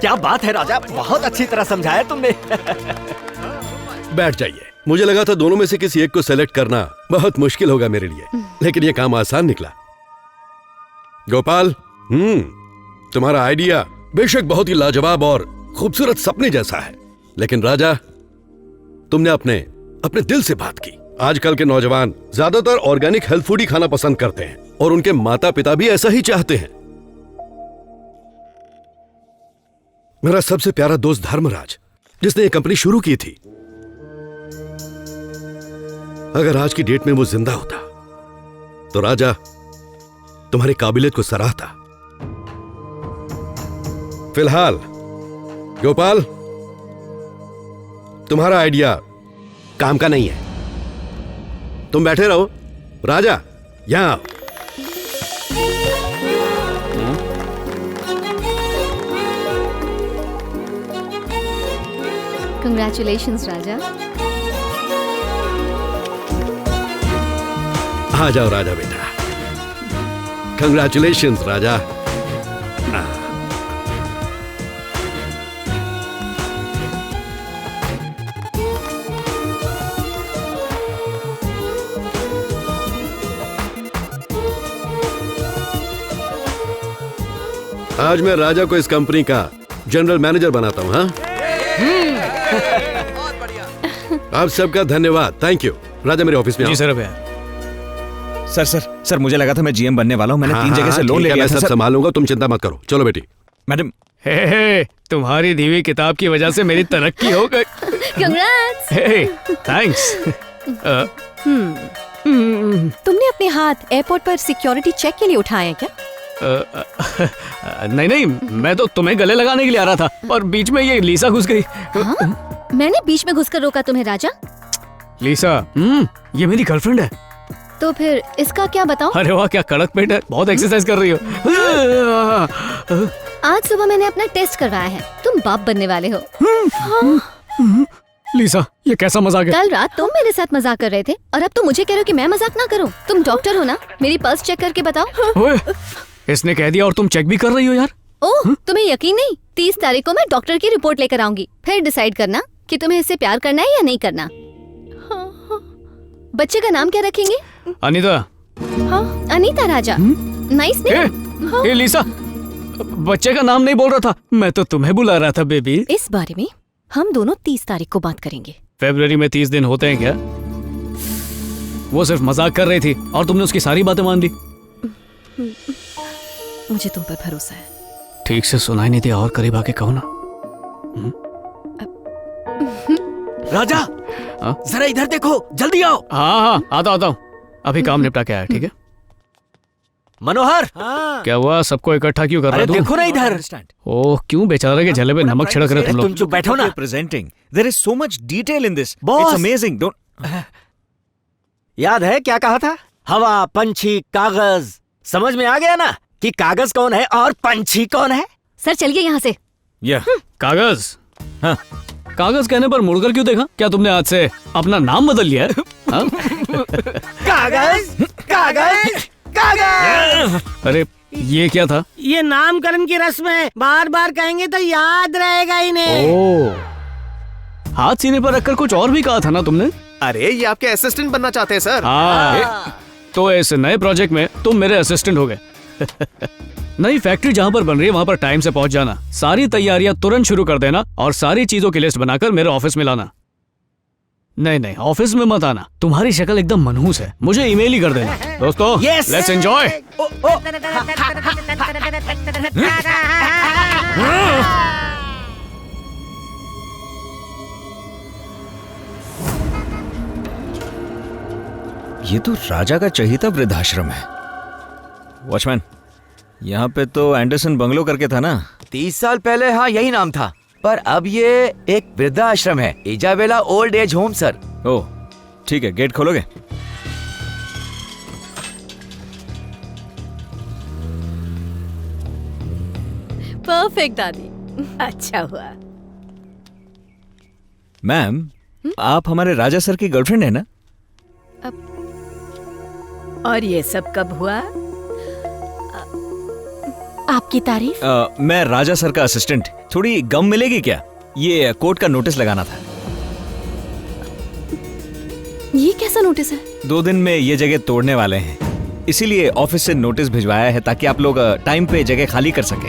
क्या बात है राजा, बहुत अच्छी तरह समझाया तुमने। बैठ जाइए। मुझे लगा था दोनों में से किसी एक को सेलेक्ट करना बहुत मुश्किल होगा मेरे लिए, लेकिन ये काम आसान निकला। गोपाल, तुम्हारा आइडिया बेशक बहुत ही लाजवाब और खूबसूरत सपने जैसा है, लेकिन राजा, तुमने अपने दिल से बात की। आजकल के नौजवान ज्यादातर ऑर्गेनिक हेल्थ फूड ही खाना पसंद करते हैं और उनके माता पिता भी ऐसा ही चाहते हैं। मेरा सबसे प्यारा दोस्त धर्मराज, जिसने ये कंपनी शुरू की थी, अगर आज की डेट में वो जिंदा होता तो राजा तुम्हारी काबिलियत को सराहता। फिलहाल गोपाल, तुम्हारा आइडिया काम का नहीं है। तुम बैठे रहो। राजा, यहां आओ। कंग्रेचुलेशंस राजा। आ जाओ राजा बेटा। कंग्रेचुलेशंस राजा। आज मैं राजा को इस कंपनी का जनरल मैनेजर बनाता हूं। हाँ, आप सबका धन्यवाद। Thank you. राजा मेरे ऑफिस में आओ। जी सर। अब सर मुझे लगा था मैं जीएम बनने वाला हूं। मैंने 3 जगह से लोन ले लिया था। मैं सब संभालूंगा, तुम चिंता मत करो। चलो बेटी। मैडम, तुम्हारी दी हुई किताब की वजह से मेरी तरक्की हो गई। कंग्रेट्स। थैंक्स। तुमने अपने हाथ एयरपोर्ट पर सिक्योरिटी चेक के लिए उठाए हैं क्या? नहीं, मैं तो तुम्हें गले लगाने के लिए आ रहा था और बीच में ये लीसा घुस गई। हाँ? मैंने बीच में घुसकर रोका तुम्हें राजा? लीसा, ये मेरी गर्लफ्रेंड है। तो फिर इसका क्या बताऊं? अरे वाह, क्या कड़क पेट है। बहुत एक्सरसाइज कर रही हो। आज सुबह मैंने अपना टेस्ट करवाया है। तुम बाप बनने वाले हो। लीसा, ये कैसा मजाक है? कल रात तुम मेरे साथ मजाक कर रहे थे और अब तुम मुझे कह रहे हो कि मैं मजाक ना करूं। तुम डॉक्टर हो ना? मेरी पल्स चेक करके बताओ। ओए, इसने कह दिया और तुम चेक भी कर रही हो यार। ओह, तुम्हें यकीन नहीं? 30 तारीख को मैं डॉक्टर की रिपोर्ट लेकर आऊंगी। फिर डिसाइड करना कि तुम्हें इससे प्यार करना है या नहीं करना। बच्चे का नाम क्या रखेंगे? अनीता। हाँ, अनीता राजा। Nice name. ए लीसा, बच्चे का नाम नहीं बोल रहा था, मैं तो तुम्हें बुला रहा था बेबी। इस बारे में हम दोनों 30 तारीख को बात करेंगे। फरवरी में 30 दिन होते हैं क्या? वो सिर्फ मजाक कर रही थी और तुमने उसकी सारी बातें मान ली। मुझे तुम पर भरोसा है। ठीक से सुनाई नहीं दिया, और करीब आके कहो ना। राजा, जरा इधर देखो, जल्दी आओ। हाँ, आता हूँ। अभी काम निपटा के आया। ठीक है मनोहर। क्या हुआ? सबको इकट्ठा क्यों कर रहा? देखो ना इधर। ओह, क्यों बेचारे के झले पे नमक छिड़क रहे तुम लोग? तुम चुप बैठो ना। Presenting, there is so much detail in this. Boss, it's amazing. Don't याद है क्या कहा था? हवा, पंछी, कागज। समझ में आ गया ना कि कागज कौन है और पंछी कौन है? सर चलिए यहाँ से। कागज। हाँ, कागज कहने पर मुड़कर क्यों देखा? क्या तुमने आज से अपना नाम बदल लिया है? हाँ? कागज, कागज, कागज। अरे ये क्या था? ये नामकरण की रस्म है, बार बार कहेंगे तो याद रहेगा इन्हें। ओह, हाथ सीने पर रखकर कुछ और भी कहा था ना तुमने? अरे ये आपके असिस्टेंट बनना चाहते हैं सर। हाँ, तो इस नए प्रोजेक्ट में तुम मेरे असिस्टेंट हो गए। नई फैक्ट्री जहाँ पर बन रही है वहाँ पर टाइम से पहुँच जाना, सारी तैयारियां तुरंत शुरू कर देना और सारी चीजों की लिस्ट बनाकर मेरे ऑफिस में लाना। नहीं, ऑफिस में मत आना, तुम्हारी शक्ल एकदम मनहूस है। मुझे ईमेल ही कर देना। दोस्तों, लेट्स एंजॉय। ये तो राजा का चहीता वृद्धाश्रम है। वॉचमैन, यहाँ पे तो एंडरसन बंगलो करके था ना? 30 साल पहले हाँ यही नाम था, पर अब ये एक वृद्धाश्रम है, Isabella old age home sir. Oh ठीक है, गेट खोलोगे? परफेक्ट दादी, अच्छा हुआ। मैम, आप हमारे राजा सर की गर्लफ्रेंड है ना? और ये सब कब हुआ? आपकी तारीफ। मैं राजा सर का असिस्टेंट। थोड़ी गम मिलेगी क्या? ये कोर्ट का नोटिस लगाना था। ये कैसा नोटिस है? 2 दिन में ये जगह तोड़ने वाले हैं, इसीलिए ऑफिस से नोटिस भिजवाया है ताकि आप लोग टाइम पे जगह खाली कर सके।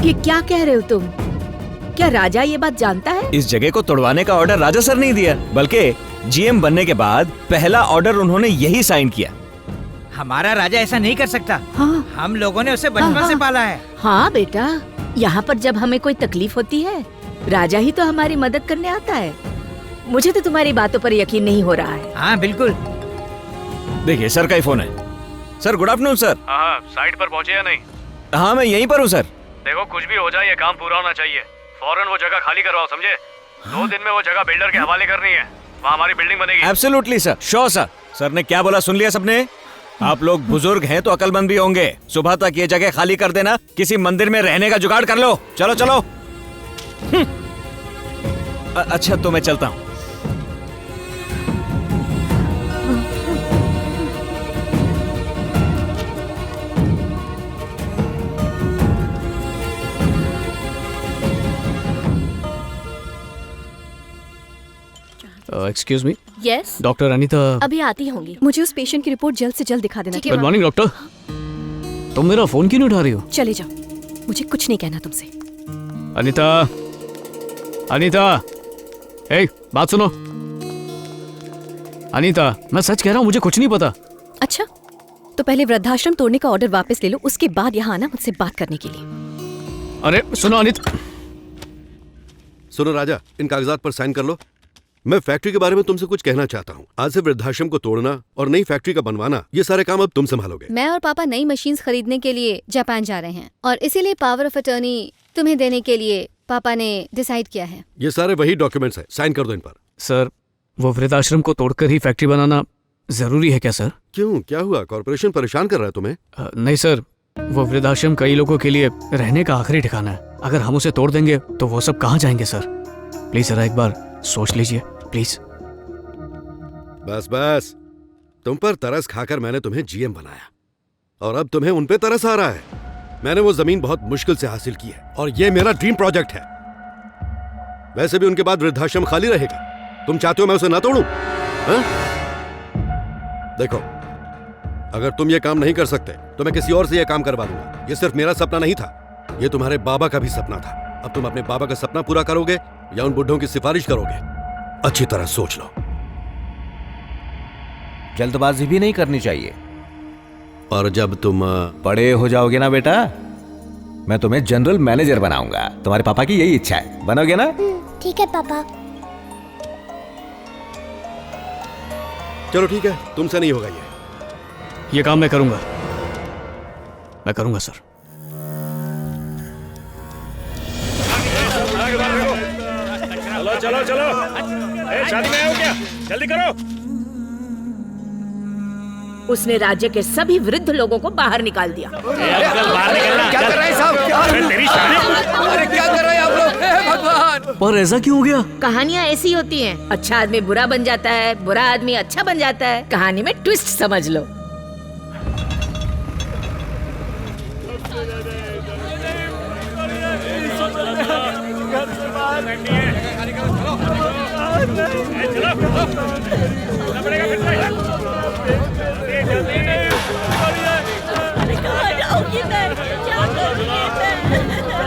ये क्या कह रहे हो तुम? क्या राजा ये बात जानता है? इस जगह को तोड़वाने का ऑर्डर राजा सर नहीं दिया, बल्कि जीएम बनने के बाद पहला ऑर्डर उन्होंने यही साइन किया। हमारा राजा ऐसा नहीं कर सकता। हाँ हम लोगों ने उसे बचपन से पाला है। हाँ बेटा, यहाँ पर जब हमें कोई तकलीफ होती है राजा ही तो हमारी मदद करने आता है। मुझे तो तुम्हारी बातों पर यकीन नहीं हो रहा है। हाँ बिल्कुल। देखिए सर का ही फोन है। Sir good afternoon sir. हाँ, साइट पर पहुंचे या नहीं? हाँ मैं यहीं पर हूँ सर। देखो कुछ भी हो जाए ये काम पूरा होना चाहिए। फौरन वो जगह खाली करवाओ, समझे? 2 दिन में वो जगह बिल्डर के हवाले करनी है। वहाँ हमारी बिल्डिंग बनेगी। Absolutely sir, sure sir. Sir ने क्या बोला सुन लिया सबने? आप लोग बुजुर्ग हैं तो अकलमंद भी होंगे। सुबह तक ये जगह खाली कर देना, किसी मंदिर में रहने का जुगाड़ कर लो। चलो चलो। अच्छा तो मैं चलता हूँ। Excuse me, yes, doctor Anita. अभी आती होंगी। मुझे उस पेशेंट की रिपोर्ट जल्द से जल्द दिखा देना। Good morning doctor. तुम मेरा फोन क्यों नहीं उठा रही हो? चले जाओ, मुझे कुछ नहीं कहना तुमसे। अनीता, अनीता, ए, बात सुनो। अनीता, मैं सच कह रहा हूँ, मुझे कुछ नहीं पता। अच्छा, तो पहले वृद्धाश्रम तोड़ने का ऑर्डर वापस ले लो, उसके बाद यहाँ आना मुझसे बात करने के लिए। अरे सुनो अनीता। सुनो राजा, इन कागजात पर साइन कर लो। मैं फैक्ट्री के बारे में तुमसे कुछ कहना चाहता हूँ। आज से वृद्धाश्रम को तोड़ना और नई फैक्ट्री का बनवाना, ये सारे काम अब तुम संभालोगे। मैं और पापा नई मशीन्स खरीदने के लिए जापान जा रहे हैं और इसीलिए पावर ऑफ अटर्नी तुम्हें देने के लिए पापा ने डिसाइड किया है। ये सारे वही डॉक्यूमेंट्स हैं, साइन कर दो इन पर। सर, वो वृद्धाश्रम को तोड़कर ही फैक्ट्री बनाना जरूरी है क्या सर? क्यों, क्या हुआ? कॉर्पोरेशन परेशान कर रहा है तुम्हें? नहीं सर, वो वृद्धाश्रम कई लोगों के लिए रहने का आखिरी ठिकाना है। अगर हम उसे तोड़ देंगे तो वो सब कहाँ जाएंगे सर? प्लीज जरा एक बार सोच लीजिए प्लीज। बस बस, तुम पर तरस खाकर मैंने तुम्हें जीएम बनाया और अब तुम्हें उन पे तरस आ रहा है। मैंने वो जमीन बहुत मुश्किल से हासिल की है और ये मेरा ड्रीम प्रोजेक्ट है। वैसे भी उनके बाद वृद्धाश्रम खाली रहेगा। तुम चाहते हो मैं उसे ना तोड़ूं? हाँ? देखो, अगर तुम ये काम नहीं कर सकते तो मैं किसी और से ये काम करवा दूंगा। ये सिर्फ मेरा सपना नहीं था, ये तुम्हारे बाबा का भी सपना था। अब तुम अपने बाबा का सपना पूरा करोगे या उन बुढ़ों की सिफारिश करोगे? अच्छी तरह सोच लो। जल्दबाजी भी नहीं करनी चाहिए। और जब तुम बड़े हो जाओगे ना बेटा, मैं तुम्हें जनरल मैनेजर बनाऊंगा। तुम्हारे पापा की यही इच्छा है, बनोगे ना? ठीक है पापा। चलो ठीक है, तुमसे नहीं होगा ये काम मैं करूंगा, मैं करूंगा सर। चलो चलो चलो, शादी में आए हो क्या? जल्दी करो। उसने राज्य के सभी वृद्ध लोगों को बाहर निकाल दिया। बाहर निकलना। क्या कर रहे हैं साहब? तेरी शादी। अरे क्या कर रहे हैं आप लोग? हे भगवान! पर ऐसा क्यों हो गया? कहानियाँ ऐसी होती हैं। अच्छा आदमी बुरा बन जाता है, बुरा आदमी अच्छा बन जाता है। कहानी में ट्विस्ट समझ लो।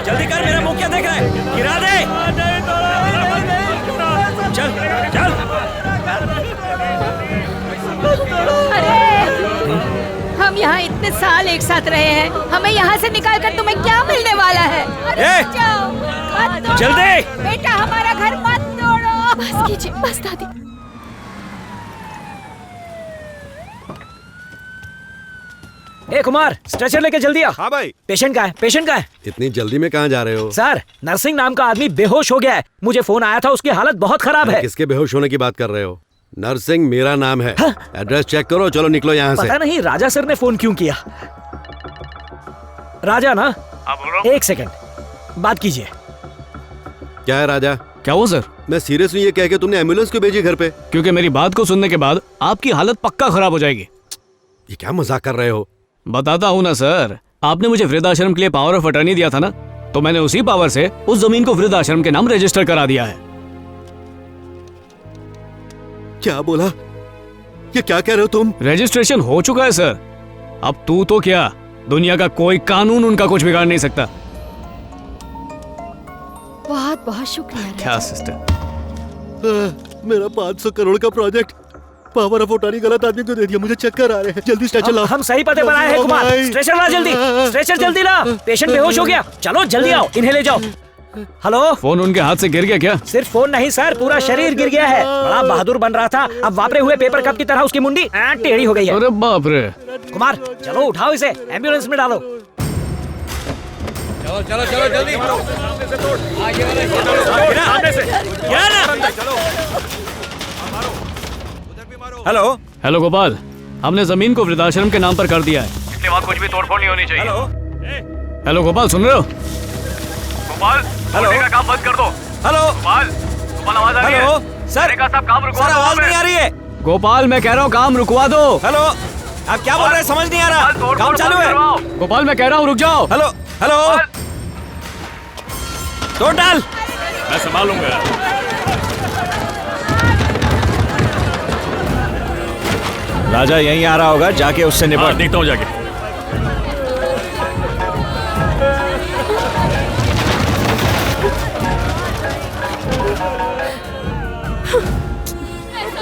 जल्दी कर, मेरा मुंह क्या देख रहा है? गिरा दे। चल चल। अरे हम यहाँ इतने साल एक साथ रहे हैं, हमें यहाँ से निकाल कर तुम्हें क्या मिलने वाला है? अरे जाओ, मत तोड़ो। जल्दी बेटा, हमारा घर मत तोड़ो। बस कीजिए, बस दादी। ए कुमार, स्ट्रेचर लेके जल्दी आ। हाँ भाई। पेशेंट का है, पेशेंट का है। इतनी जल्दी में कहाँ जा रहे हो? सर, नरसिंह नाम का आदमी बेहोश हो गया है। मुझे फोन आया था, उसकी हालत बहुत खराब है। किसके बेहोश होने की बात कर रहे हो? नरसिंह मेरा नाम है। हाँ? एड्रेस चेक करो, चलो निकलो यहाँ से। पता नहीं राजा सर ने फोन क्यों किया। राजा ना? एक सेकंड, बात कीजिए। क्या है राजा? क्या हुआ सर? मैं सीरियस हूँ, ये कह के तुमने एम्बुलेंस क्यों भेजी घर पे? क्योंकि मेरी बात को सुनने के बाद आपकी हालत पक्का खराब हो जाएगी। ये क्या मजाक कर रहे हो? बताता हूँ ना सर, आपने मुझे वृद्धाश्रम के लिए पावर ऑफ अटर्नी दिया था ना, तो मैंने उसी पावर से उस जमीन को वृद्धाश्रम के नाम रजिस्टर करा दिया है। क्या बोला? ये क्या कह रहे हो तुम? रजिस्ट्रेशन हो चुका है सर। अब तू तो क्या, दुनिया का कोई कानून उनका कुछ बिगाड़ नहीं सकता। बहुत बहुत शुक्रिया क्या सिस्टर। मेरा 500 करोड़ का प्रोजेक्ट पावर ऑफ अटॉर्नी गलत आदमी को दे दिया। मुझे चक्कर आ रहे हैं। जल्दी स्ट्रेचर लाओ। हम सही पते पर आए हैं कुमार। स्ट्रेचर ला जल्दी, स्ट्रेचर जल्दी ला। पेशेंट बेहोश हो गया। चलो जल्दी आओ, इन्हें ले जाओ। हेलो, फोन उनके हाथ से गिर गया क्या? सिर्फ फोन नहीं सर, पूरा शरीर गिर गया है। बड़ा बहादुर बन रहा था, अब वापरे हुए पेपर कप की तरह उसकी मुंडी टेढ़ी हो गई है। अरे बाप रे। कुमार चलो उठाओ इसे, एम्बुलेंस में डालो। चलो चलो चलो जल्दी। हेलो हेलो गोपाल, हमने जमीन को वृद्धाश्रम के नाम पर कर दिया है, इसलिए वहाँ कुछ भी तोड़फोड़ नहीं होनी चाहिए। हेलो हेलो गोपाल, सुन रहे हो? गोपाल, हेलो का काम बंद कर दो। हेलो गोपाल, आवाज आ रही है? हेलो सर, का सब काम रुकवा सर दो आवाज वहाँ नहीं आ रही है। गोपाल मैं कह रहा हूँ काम रुकवा दो। हेलो, आप क्या बोल रहे हैं समझ नहीं आ रहा। काम चालू है। गोपाल मैं कह रहा हूँ रुक जाओ। हेलो हेलो, तोड़ डाल। मैं संभालूंगा। राजा यहीं आ रहा होगा, जाके उससे निपट। देखता हूँ जाके।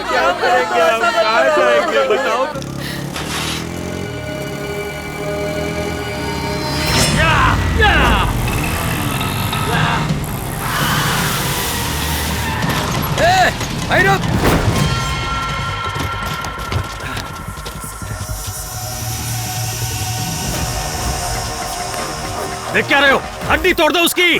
क्या करेंगे हम? कहाँ जाएंगे बताओ। देख क्या रहे हो? हड्डी तोड़ दो उसकी।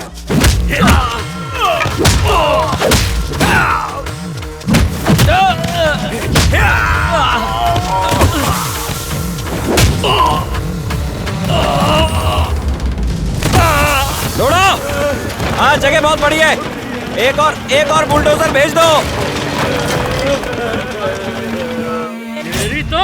दौड़ो। हाँ जगह बहुत बड़ी है। एक और बुलडोजर भेज दो। मेरी तो